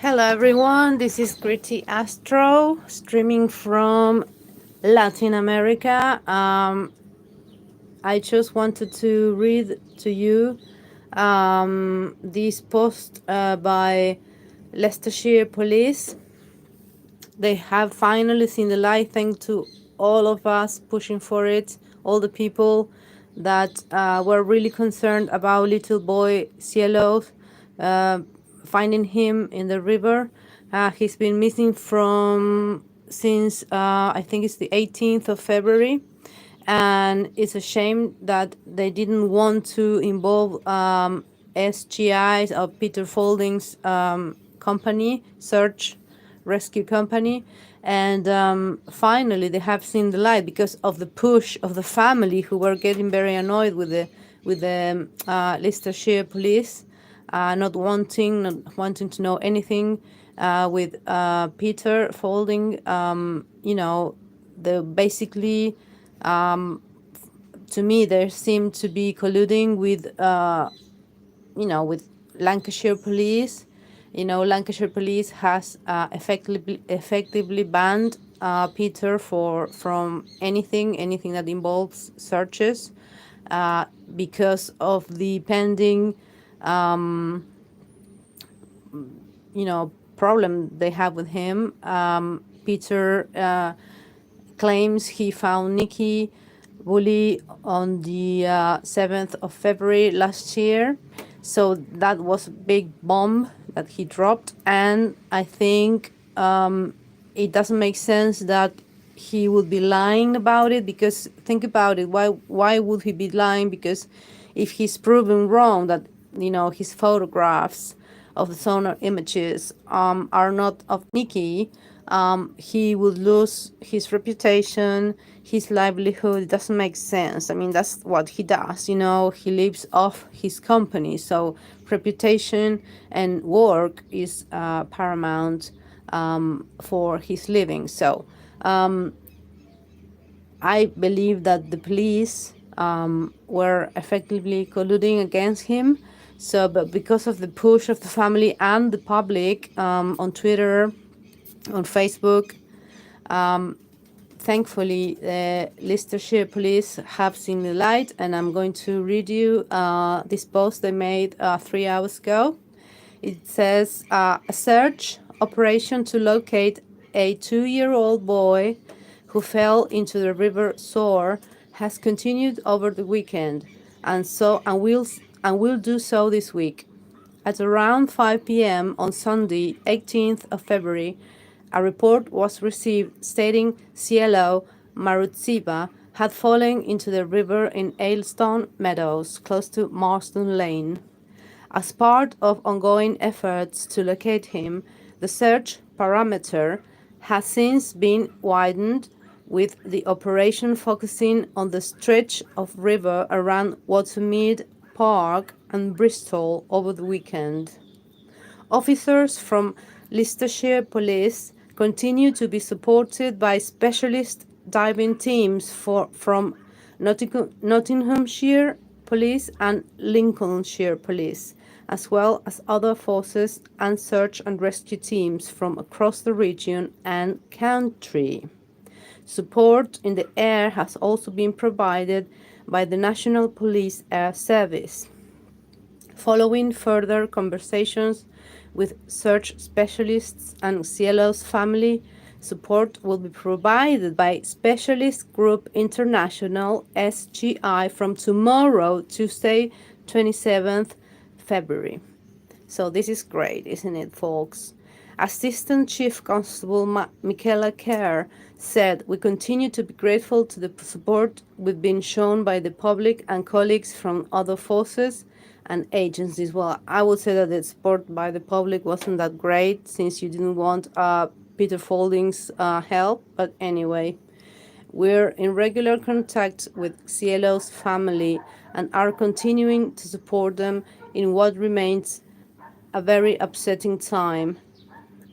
Hello everyone, this is Gritty Astro streaming from Latin America. I just wanted to read to you this post by Leicestershire police. They have finally seen the light thanks to all of us pushing for it, all the people that were really concerned about little boy Cielo, uh, finding him in the river. He's been missing from since I think it's the 18th of February, and it's a shame that they didn't want to involve SGI's or Peter Folding's company, search rescue company, and finally they have seen the light because of the push of the family who were getting very annoyed with the Leicestershire police, not wanting to know anything with Peter Folding. The basically, to me, they seem to be colluding with Lancashire police. Lancashire police has effectively banned Peter from anything that involves searches because of the pending problem they have with him. Peter claims he found Nikki Woolley on the 7th of February last year. So that was a big bomb that he dropped. And I think it doesn't make sense that he would be lying about it, because think about it. Why would he be lying? Because if he's proven wrong that, his photographs of the sonar images are not of Nikki, he would lose his reputation, his livelihood. It doesn't make sense. I mean, that's what he does. He lives off his company. So reputation and work is paramount for his living. So I believe that the police were effectively colluding against him. So, but because of the push of the family and the public on Twitter, on Facebook, thankfully, the Leicestershire police have seen the light, and I'm going to read you this post they made 3 hours ago. It says, a search operation to locate a 2-year-old boy who fell into the River Soar has continued over the weekend, and will do so this week. At around 5 p.m. on Sunday, 18th of February, a report was received stating Cielo Marutsiba had fallen into the river in Aylstone Meadows, close to Marston Lane. As part of ongoing efforts to locate him, the search perimeter has since been widened, with the operation focusing on the stretch of river around Watermead Park and Bristol over the weekend. Officers from Leicestershire Police continue to be supported by specialist diving teams from Nottinghamshire Police and Lincolnshire Police, as well as other forces and search and rescue teams from across the region and country. Support in the air has also been provided by the National Police Air Service. Following further conversations with search specialists and Cielo's family, support will be provided by Specialist Group International (SGI) from tomorrow, Tuesday, 27th February. So this is great, isn't it, folks? Assistant Chief Constable Michaela Kerr said, "We continue to be grateful to the support we've been shown by the public and colleagues from other forces and agencies." Well, I would say that the support by the public wasn't that great, since you didn't want Peter Folding's help. But anyway, we're in regular contact with Cielo's family and are continuing to support them in what remains a very upsetting time.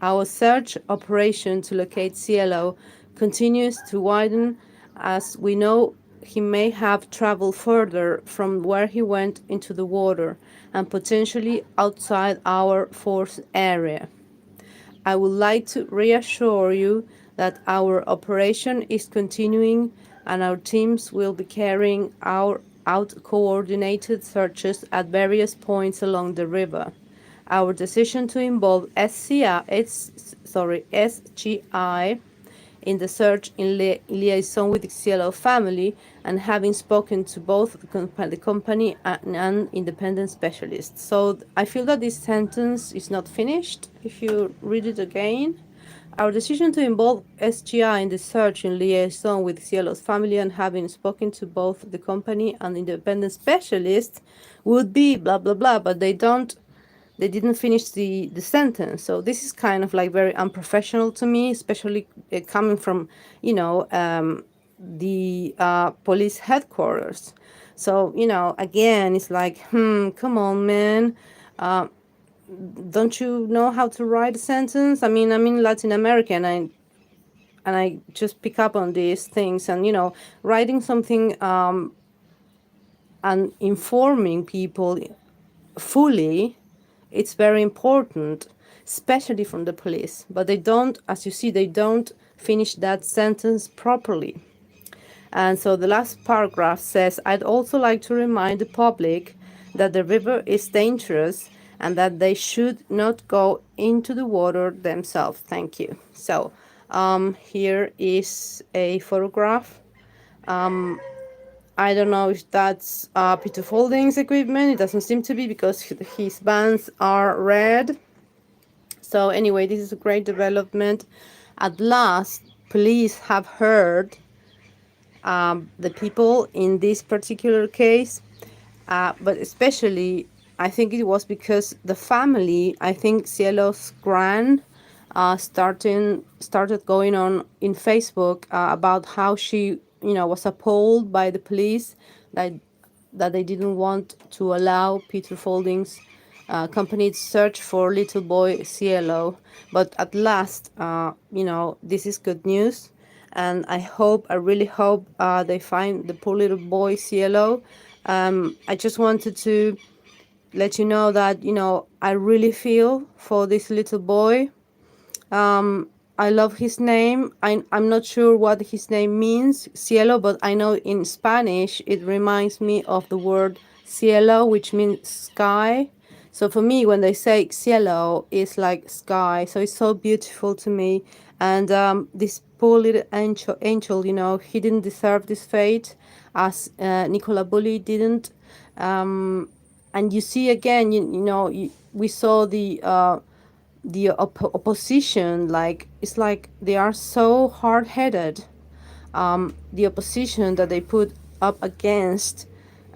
Our search operation to locate Cielo continues to widen, as we know he may have traveled further from where he went into the water and potentially outside our force area. I would like to reassure you that our operation is continuing and our teams will be carrying out coordinated searches at various points along the river. Our decision to involve SGI in the search in liaison with the Cielo family and having spoken to both the company and independent specialists. So I feel that this sentence is not finished if you read it again. Our decision to involve SGI in the search in liaison with Cielo's family and having spoken to both the company and independent specialists would be blah blah blah, but they didn't finish the sentence. So this is kind of like very unprofessional to me, especially coming from, the police headquarters. So, again, it's like, come on, man. Don't you know how to write a sentence? I mean, I'm in Latin America and I just pick up on these things and, writing something and informing people fully, it's very important, especially from the police. But they don't, as you see, they don't finish that sentence properly. And so the last paragraph says, I'd also like to remind the public that the river is dangerous and that they should not go into the water themselves. Thank you. So here is a photograph. I don't know if that's Peter Folding's equipment. It doesn't seem to be because his bands are red. So anyway, this is a great development. At last, police have heard the people in this particular case, but especially I think it was because the family, I think Cielo's gran, started going on in Facebook about how she, was appalled by the police that they didn't want to allow Peter Folding's company to search for little boy Cielo. But at last, this is good news. And I really hope they find the poor little boy Cielo. I just wanted to let you know that, I really feel for this little boy. I love his name. I'm not sure what his name means, cielo, but I know in Spanish it reminds me of the word cielo, which means sky. So for me, when they say cielo, it's like sky. So it's so beautiful to me. And this poor little angel, he didn't deserve this fate, as Nicola Bully didn't. And you see again, we saw the opposition, like it's like they are so hard-headed, the opposition that they put up against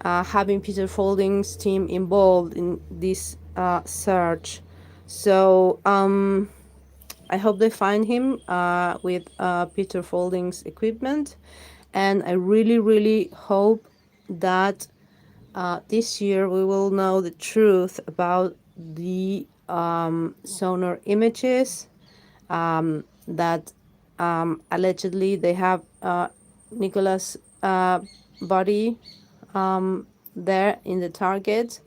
having Peter Folding's team involved in this search. So I hope they find him with Peter Folding's equipment, and I really really hope that this year we will know the truth about the sonar images that allegedly they have Nicola's body there in the target,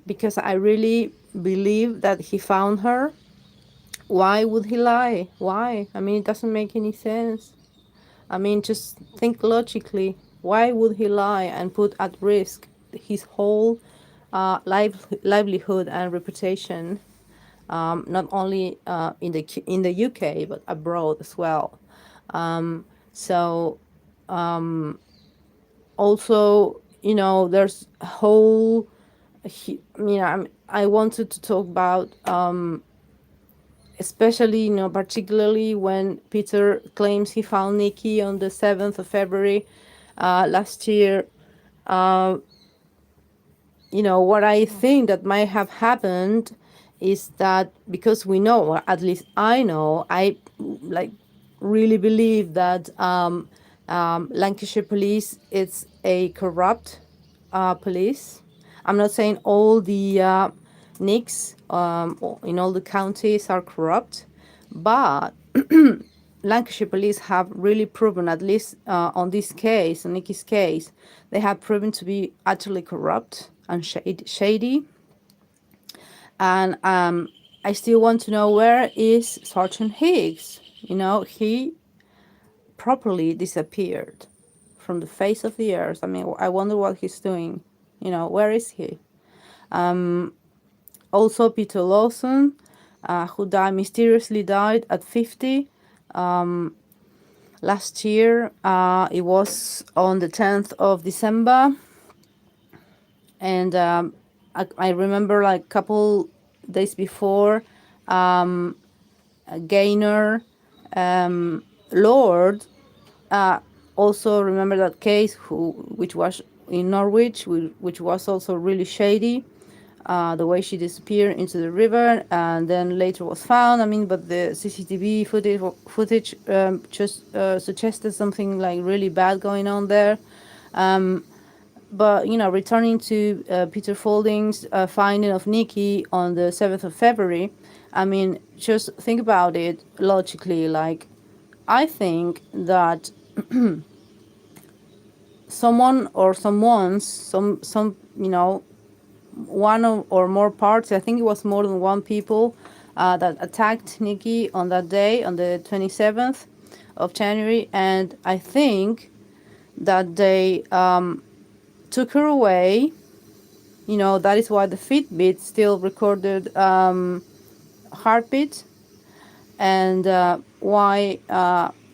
because I really believe that he found her. Why would he lie? Why? I mean, it doesn't make any sense. I mean, just think logically. Why would he lie and put at risk his whole livelihood and reputation, not only in the UK but abroad as well? So also, there's a whole. I wanted to talk about. Especially, particularly when Peter claims he found Nikki on the 7th of February last year. What I think that might have happened is that, because we know, or at least I know, I like really believe that Lancashire police is a corrupt police. I'm not saying all the NICs in all the counties are corrupt, but Lancashire police have really proven, at least on this case, on Nikki's case, they have proven to be utterly corrupt and shady. And I still want to know, where is Sergeant Higgs? He properly disappeared from the face of the earth. I mean, I wonder what he's doing. Where is he? Also, Peter Lawson, who mysteriously died at 50 last year. It was on the 10th of December. And I remember, like, a couple days before, Gaynor Lord, also remember that case, which was in Norwich, which was also really shady. The way she disappeared into the river and then later was found. I mean, but the CCTV footage just suggested something like really bad going on there. But returning to Peter Folding's finding of Nikki on the 7th of February, I mean, just think about it logically. Like, I think that someone or someone's some one or more parts. I think it was more than one people that attacked Nikki on that day, on the 27th of January, and I think that they took her away. That is why the Fitbit still recorded heartbeat, and why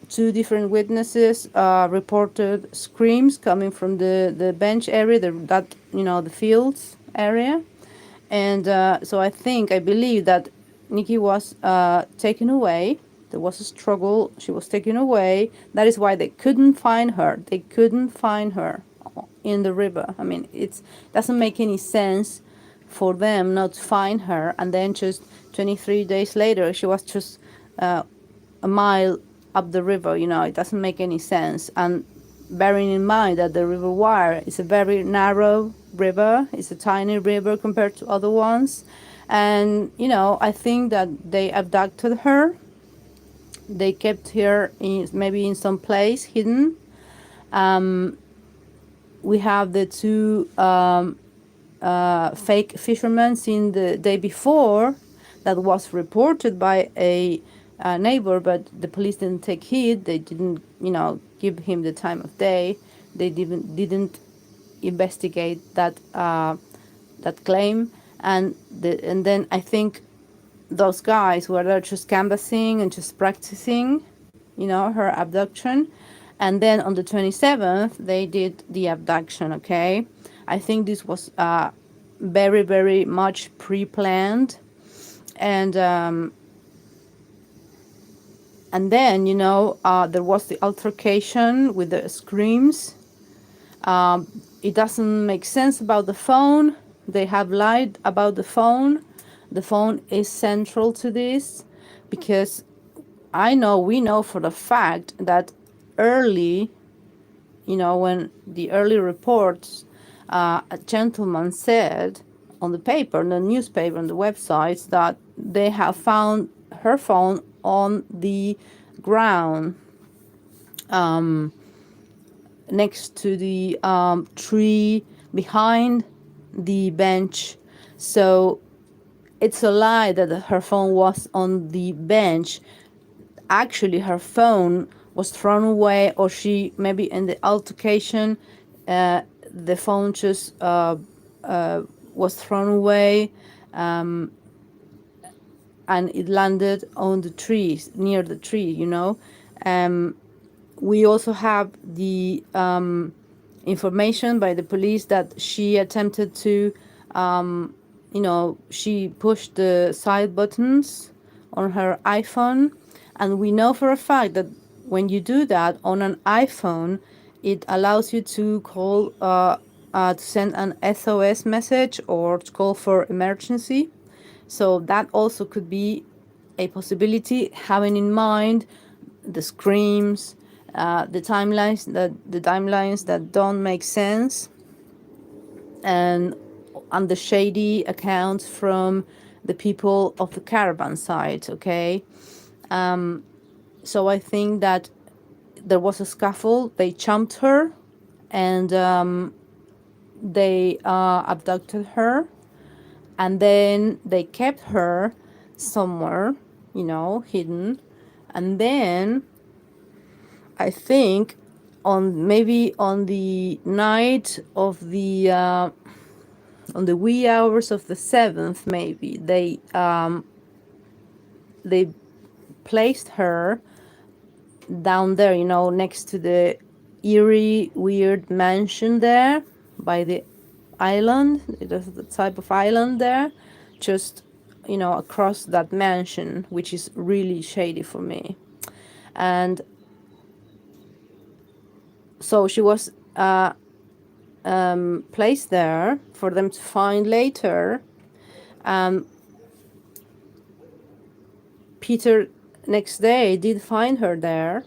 two different witnesses reported screams coming from the bench area, the fields area. And so I believe that Nikki was taken away. There was a struggle. She was taken away. That is why they couldn't find her. They couldn't find her in the river. I mean, it doesn't make any sense for them not to find her. And then just 23 days later, she was just a mile up the river. It doesn't make any sense. And bearing in mind that the River Wire is a very narrow river, it's a tiny river compared to other ones. And, I think that they abducted her. They kept her maybe in some place hidden. We have the two fake fishermen seen the day before that was reported by a neighbor, but the police didn't take heed. They didn't, give him the time of day. They didn't investigate that claim, and then I think those guys were there just canvassing and just practicing, her abduction. And then on the 27th, they did the abduction, okay? I think this was very, very much pre-planned. And then, there was the altercation with the screams. It doesn't make sense about the phone. They have lied about the phone. The phone is central to this, because we know for the fact that early, when the early reports, a gentleman said on the paper, on the newspaper, on the websites, that they have found her phone on the ground next to the tree behind the bench. So it's a lie that her phone was on the bench. Actually, her phone was thrown away, or she, maybe in the altercation, the phone just was thrown away, and it landed on the trees, near the tree, We also have the information by the police that she attempted to, she pushed the side buttons on her iPhone. And we know for a fact that when you do that on an iPhone, it allows you to call, to send an SOS message or to call for emergency. So that also could be a possibility, having in mind the screams, the timelines that don't make sense, and the shady accounts from the people of the caravan site. Okay, so I think that there was a scuffle. They chumped her, and they abducted her, and then they kept her somewhere, hidden. And then I think on the night of the on the wee hours of the 7th, maybe they placed her down there, next to the eerie, weird mansion there by the island. It is the type of island there, just across that mansion, which is really shady for me. And so she was placed there for them to find later. Um, Peter next day did find her there,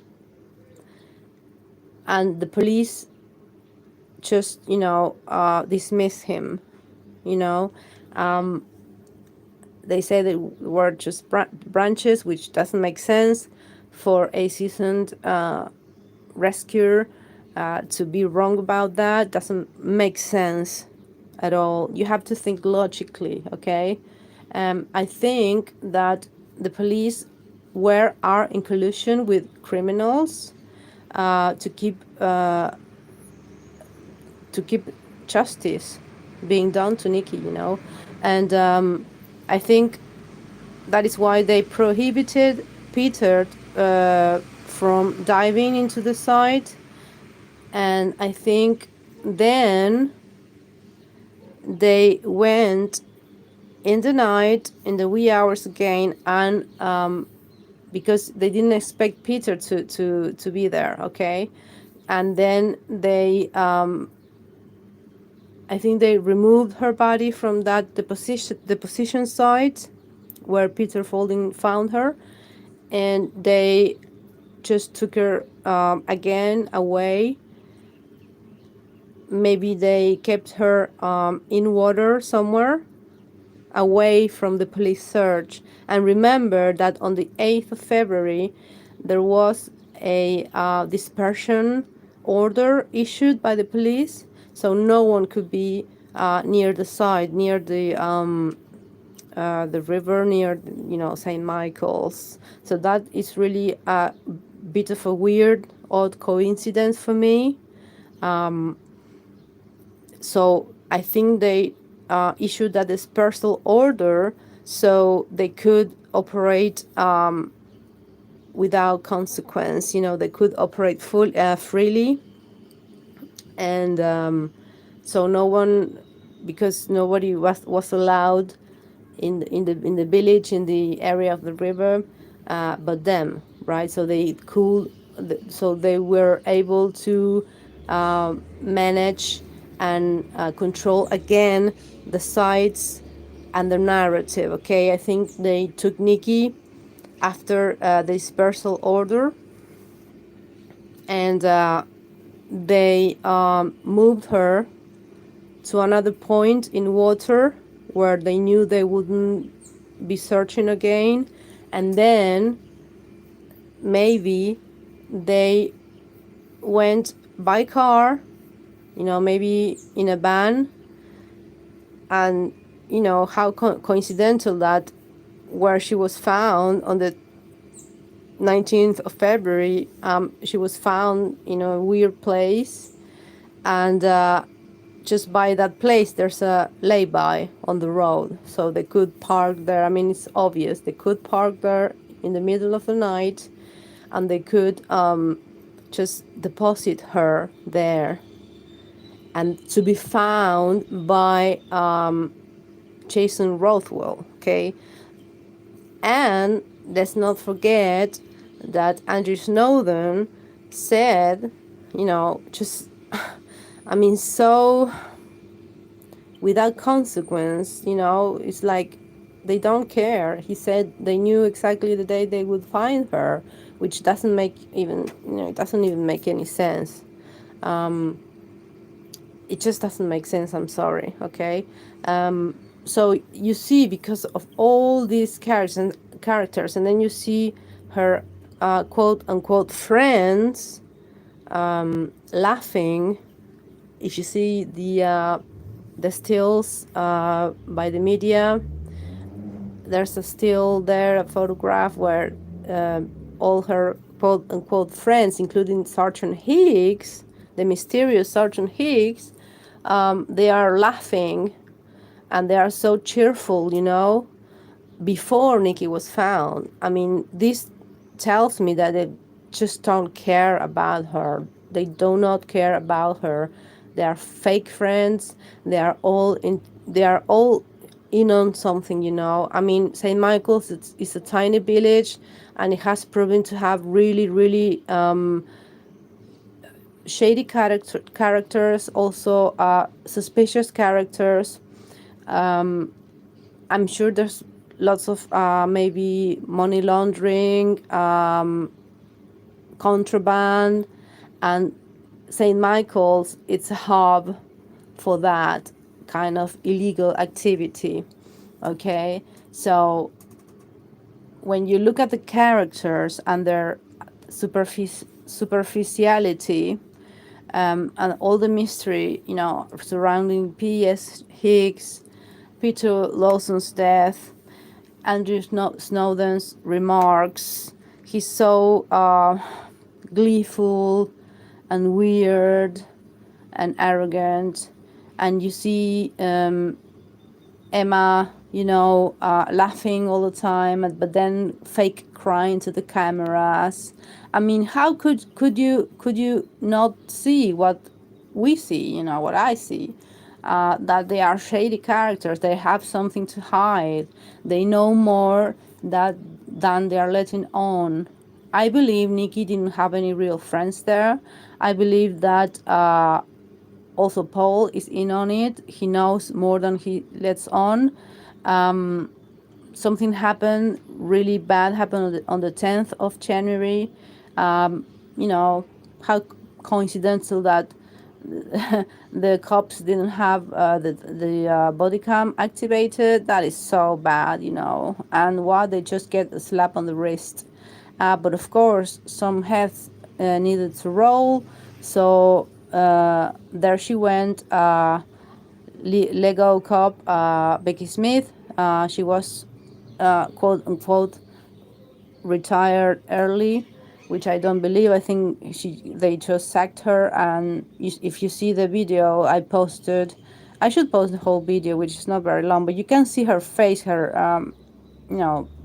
and the police just dismissed him. You know, they say they were just branches, which doesn't make sense for a seasoned rescuer to be wrong about that. Doesn't make sense at all. You have to think logically, okay? I think that the police are in collusion with criminals to keep justice being done to Nikki, and I think that is why they prohibited Peter from diving into the site. And I think then they went in the night, in the wee hours again, and because they didn't expect Peter to be there, okay? And then I think they removed her body from that deposition site where Peter Folding found her, and they just took her again away. Maybe they kept her in water somewhere away from the police search. And remember that on the 8th of February, there was a dispersion order issued by the police, so no one could be near the site, near the river, near St. Michael's. So that is really a bit of a weird, odd coincidence for me. So I think they issued that dispersal order so they could operate without consequence. They could operate freely, and so no one, because nobody was allowed in the village, in the area of the river, but them, right? So they were able to manage and control again the sites and the narrative. Okay, I think they took Nikki after the dispersal order, and they moved her to another point in water where they knew they wouldn't be searching again. And then maybe they went by car, maybe in a van. And how coincidental that where she was found on the 19th of February, she was found in a weird place, and just by that place there's a lay-by on the road, so they could park there. I mean, it's obvious they could park there in the middle of the night, and they could just deposit her there, and to be found by Jason Rothwell, okay? And let's not forget that Andrew Snowden said, just, I mean, so without consequence, it's like they don't care. He said they knew exactly the day they would find her, which doesn't make even, it doesn't even make any sense. It just doesn't make sense, I'm sorry, okay? So you see, because of all these characters, and then you see her quote-unquote friends laughing. If you see the stills by the media, there's a still there, a photograph where all her quote unquote friends, including Sergeant Higgs, the mysterious Sergeant Higgs, they are laughing and they are so cheerful, before Nikki was found. I mean, this tells me that they just don't care about her. They do not care about her. They are fake friends. They are all in on something, I mean, St. Michael's is a tiny village, and it has proven to have really, really shady characters, also suspicious characters. I'm sure there's lots of maybe money laundering, contraband, and St. Michael's, it's a hub for that kind of illegal activity. Okay, so when you look at the characters and their superficiality, and all the mystery, surrounding P.S. Higgs, Peter Lawson's death, Andrew Snowden's remarks. He's so gleeful and weird and arrogant. And you see Emma, laughing all the time, but then fake crying to the cameras. I mean, how could you not see what we see? What I see, that they are shady characters. They have something to hide. They know more than they are letting on. I believe Nikki didn't have any real friends there. I believe that also Paul is in on it. He knows more than he lets on. Something happened, really bad happened on the 10th of January. How coincidental that the cops didn't have the body cam activated. That is so bad, and what, they just get a slap on the wrist. But of course, some heads needed to roll, so there she went. Lego cop Becky Smith. She was quote unquote retired early, which I don't believe. I think they just sacked her. And if you see the video I posted, I should post the whole video, which is not very long, but you can see her face, her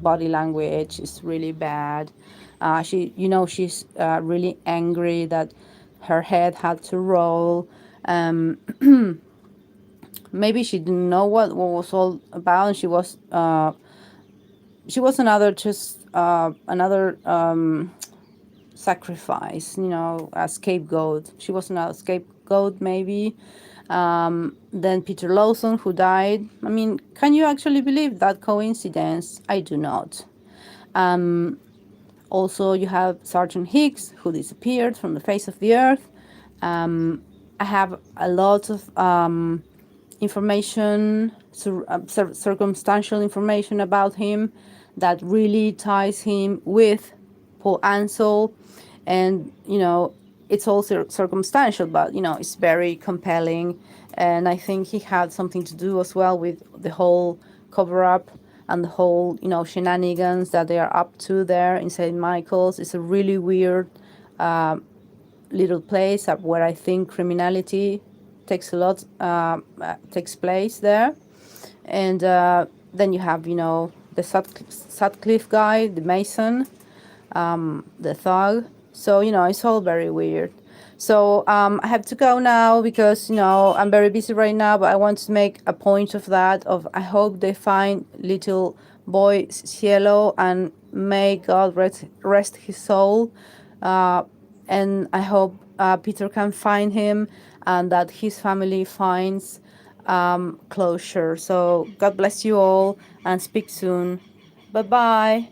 body language is really bad. She's really angry that her head had to roll. Maybe she didn't know what was all about, and she was another sacrifice, a scapegoat. She was another scapegoat, maybe. Then Peter Lawson, who died. I mean, can you actually believe that coincidence? I do not. Also, you have Sergeant Higgs, who disappeared from the face of the earth. I have a lot of information, circumstantial information about him that really ties him with Paul Ansel. And, it's also circumstantial, but, it's very compelling. And I think he had something to do as well with the whole cover up and the whole, shenanigans that they are up to there in St. Michael's. It's a really weird little place where I think criminality takes place there. And then you have, the Sutcliffe guy, the Mason, the thug. So, it's all very weird. So I have to go now because, I'm very busy right now, but I want to make a point of that, I hope they find little boy Cielo, and may God rest his soul. And I hope Peter can find him, and that his family finds closure. So God bless you all, and speak soon. Bye-bye.